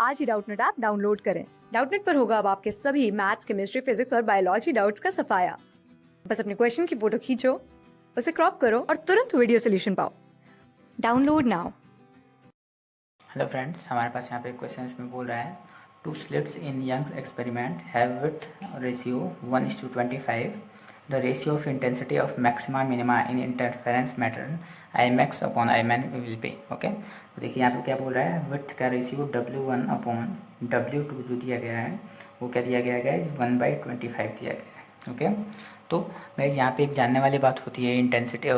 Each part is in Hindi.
आज ही डाउटनेट ऐप डाउनलोड करें। डाउटनेट पर होगा अब आपके सभी मैथ्स, केमिस्ट्री, फिजिक्स और बायोलॉजी डाउट्स का सफाया। बस अपने क्वेश्चन की फोटो खींचो, उसे क्रॉप करो और तुरंत वीडियो सोल्यूशन पाओ। Download now. हेलो फ्रेंड्स, हमारे पास यहाँ पे क्वेश्चन में बोल रहा है two slits in Young's experiment have with ratio 1:25। The ratio of intensity of maxima minima in interference matter I max upon I man will be. Okay, तो देखिए यहाँ पे क्या बोल रहा है, विथ का रेशियो W1 अपॉन W2 जो दिया गया है वो क्या दिया गया है, 1/25 दिया गया है। ओके, तो गाइज यहाँ पे एक जानने वाली बात होती है intensity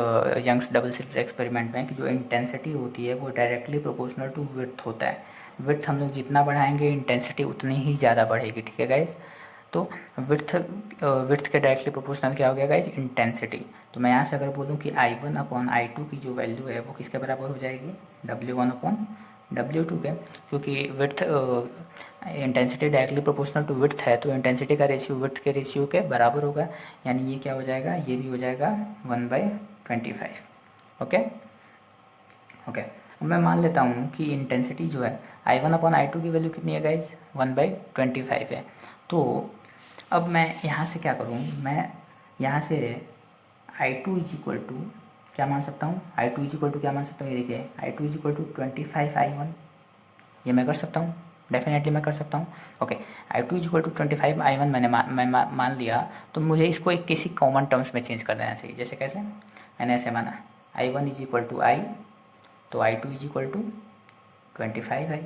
Young's double slit experiment में कि जो इंटेंसिटी होती है वो डायरेक्टली प्रोपोर्शनल टू विड्थ होता है। विड्थ हम लोग जितना बढ़ाएंगे इंटेंसिटी उतनी ही ज़्यादा बढ़ेगी। ठीक है गाइज, तो विड्थ के डायरेक्टली प्रोपोर्शनल क्या हो गया गाइज, इंटेंसिटी। तो मैं यहाँ से अगर बोलूँ कि I1 अपॉन I2 की जो वैल्यू है वो किसके बराबर हो जाएगी, W1 अपॉन W2 के, क्योंकि width intensity directly proportional to width है तो इंटेंसिटी का रेशियो विड्थ के रेशियो के बराबर होगा, यानी ये क्या हो जाएगा, ये भी हो जाएगा 1/25। ओके ओके, अब मैं मान लेता हूँ कि इंटेंसिटी जो है I1 अपॉन I2 की वैल्यू कितनी है गाइज, 1/25 है। तो अब मैं यहाँ से क्या करूँ, मैं यहाँ से I2 इज इक्वल टू क्या मान सकता हूँ, I2 इज इक्वल टू क्या मान सकता हूँ, ये देखिए I2 is equal to 25I1, ये मैं कर सकता हूँ, डेफिनेटली मैं कर सकता हूँ। Okay, I2 is equal to 25I1 मैंने मान लिया, तो मुझे इसको एक किसी कॉमन टर्म्स में चेंज कर देना चाहिए। जैसे कैसे, मैंने ऐसे माना I1 is equal to I, तो I2 is equal to 25I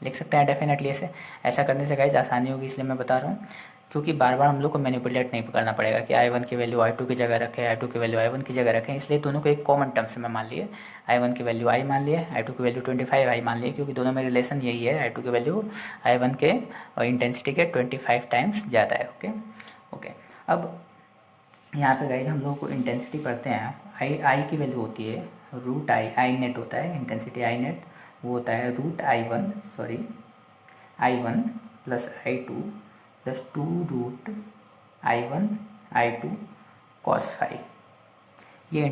लिख सकते हैं डेफिनेटली। ऐसा करने से गाइस आसानी होगी, इसलिए मैं बता रहा हूँ, क्योंकि बार बार हम लोग को मैनिपुलेट नहीं करना पड़ेगा कि I1 की वैल्यू I2 की जगह रखें, I2 की वैल्यू I1 की जगह रखें। इसलिए दोनों को एक कॉमन टर्म्स में मान लिए, I1 की वैल्यू I मान लिए, I2 की वैल्यू 25I मान लिए, क्योंकि दोनों में रिलेशन यही है, I2 की वैल्यू I1 के और इंटेंसिटी के 25 टाइम्स ज़्यादा है। ओके ओके, अब यहाँ पे गाइज हम लोग को इंटेंसिटी पढ़ते हैं, आई की वैल्यू होती है रूट आई नेट होता है, इंटेंसिटी आई नेट वो होता है root I1 plus I2 plus 2 root I1 I2 cos phi. ये नेट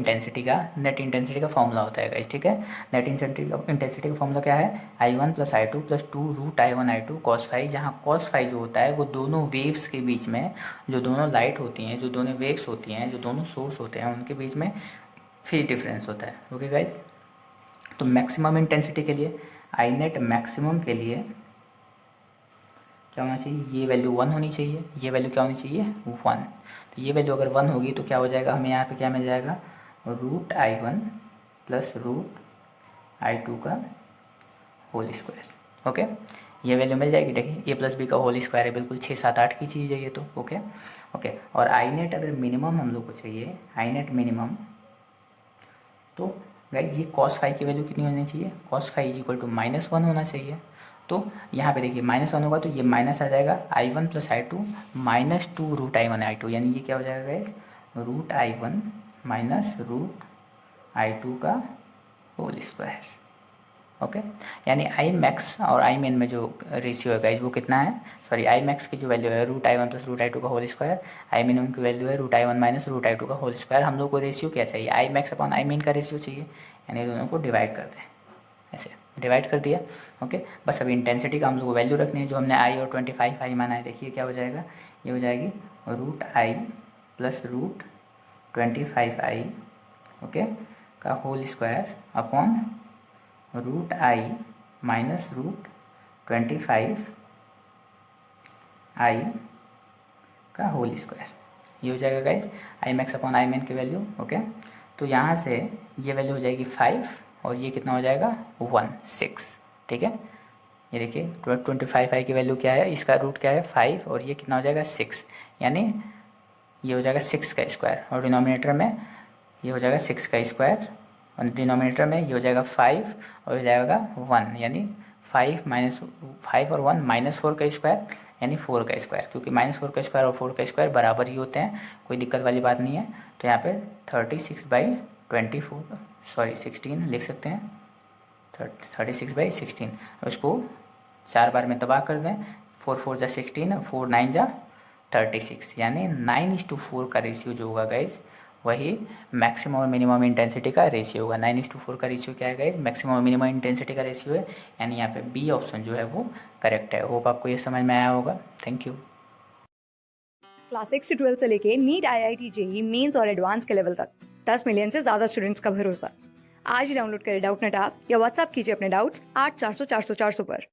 इंटेंसिटी का फॉर्मूला होता है गाइस। ठीक है, नेट इंटेंसिटी का फॉर्मूला क्या है, I1 plus I2 plus 2 root I1 I2 cos phi, जहाँ cos फाई जो होता है वो दोनों वेव्स के बीच में, जो दोनों लाइट होती हैं, जो दोनों वेव्स होती हैं, जो दोनों सोर्स होते हैं, उनके बीच में फेज डिफरेंस होता है। ओके गाइस, तो मैक्सिमम इंटेंसिटी के लिए आई नेट मैक्सिमम के लिए क्या होना चाहिए, ये वैल्यू 1 होनी चाहिए, ये वैल्यू क्या होनी चाहिए, 1। तो ये वैल्यू अगर 1 होगी तो क्या हो जाएगा, हमें यहाँ पे क्या मिल जाएगा, root I1 plus root I2 का होल स्क्वायर। ओके, ये वैल्यू मिल जाएगी। देखिए A प्लस बी का होल स्क्वायर है, बिल्कुल 6 7 8 की चीज़ है ये तो। ओके ओके, और आई नेट अगर मिनिमम हम लोग को चाहिए, आई नेट मिनिमम, तो गाइज ये कॉस फाई की वैल्यू कितनी होनी चाहिए, cos phi is equal to -1 होना चाहिए। तो यहाँ पे देखिए -1 होगा तो ये माइनस आ जाएगा, I1 plus I2 -2 root I1 I2, यानी ये क्या हो जाएगा guys, root I1 minus root I2 का होल स्क्वायर। ओके, यानी आई मैक्स और आई मेन में जो रेशियो है गाइज वो कितना है, सॉरी आई मैक्स की जो वैल्यू है root I1 plus root I2 का होल स्क्वायर, आई मिनिमम की वैल्यू है root I1 minus root I2 का होल स्क्वायर। हम लोग को रेशियो क्या चाहिए, आई मैक्स अपॉन आई मेन का रेशियो चाहिए, यानी दोनों को डिवाइड कर दें, ऐसे डिवाइड कर दिया। ओके, बस अभी इंटेंसिटी का हम लोग को वैल्यू रखनी है, जो हमने आई और 25I माना है। देखिए क्या हो जाएगा, ये हो जाएगी root I plus root 25I okay का whole square upon root I minus root 25I का होल स्क्वायर। ये हो जाएगा guys I max upon I min की वैल्यू। ओके, तो यहाँ से ये वैल्यू हो जाएगी 5 और ये कितना हो जाएगा 6। ठीक है, ये देखिए 25I की वैल्यू क्या है, इसका रूट क्या है 5 और ये कितना हो जाएगा 6, यानी ये हो जाएगा 6 का स्क्वायर, और डिनोमिनेटर में ये हो जाएगा 6 का स्क्वायर, और डिनोमिनेटर में ये हो जाएगा 5 और हो जाएगा 1, यानी 5 और 1 -4 का स्क्वायर, यानी 4 का स्क्वायर, क्योंकि -4 का स्क्वायर और 4 का स्क्वायर बराबर ही होते हैं, कोई दिक्कत वाली बात नहीं है। तो यहाँ पे 16 लिख सकते हैं, 36/16। उसको 4 बार में तबाह कर दें, 4 4 जा 16, 4 9 जा 36, यानी 9:4 का रेशियो जो होगा गाइज वही मैक्सिमम और मिनिमम इंटेंसिटी का रेशियो होगा। 9:4 का रेशियो क्या है गाइस, मैक्सिमम और मिनिमम इंटेंसिटी का रेशियो है, यानी यहाँ पे बी ऑप्शन जो है वो करेक्ट है। होप आपको ये समझ में आया होगा। Thank you. क्लास 6 से 12 से लेके नीट, IIT, जेईई मेंस और एडवांस के लेवल तक 10 मिलियन से ज्यादा स्टूडेंट्स का भरोसा। आज ही डाउनलोड करें डाउटनेट ऐप या व्हाट्सएप कीजिए अपने डाउट्स 8400 400 400 पर।